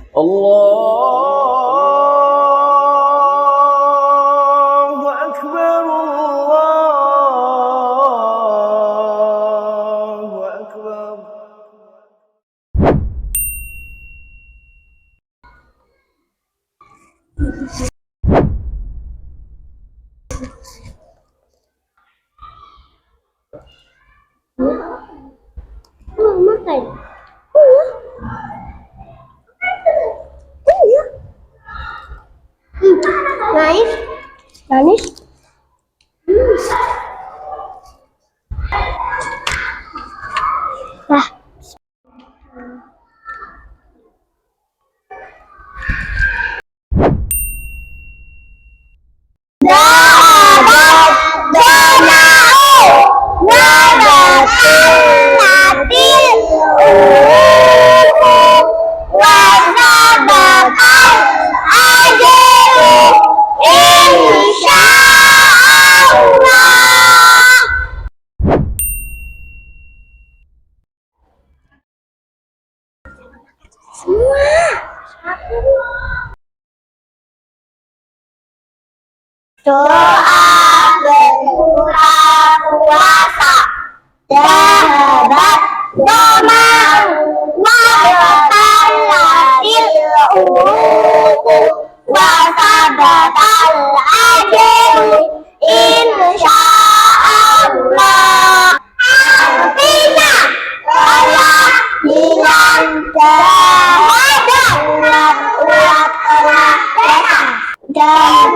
الله أكبر الله أكبر. Makan. Manis. Manis. Nah. Doa berbuka puasa dahabat domang wabatallatil uruku wasabatal ajru insyaallah. Artinya Allah bilang jahadat ulat telah datang dan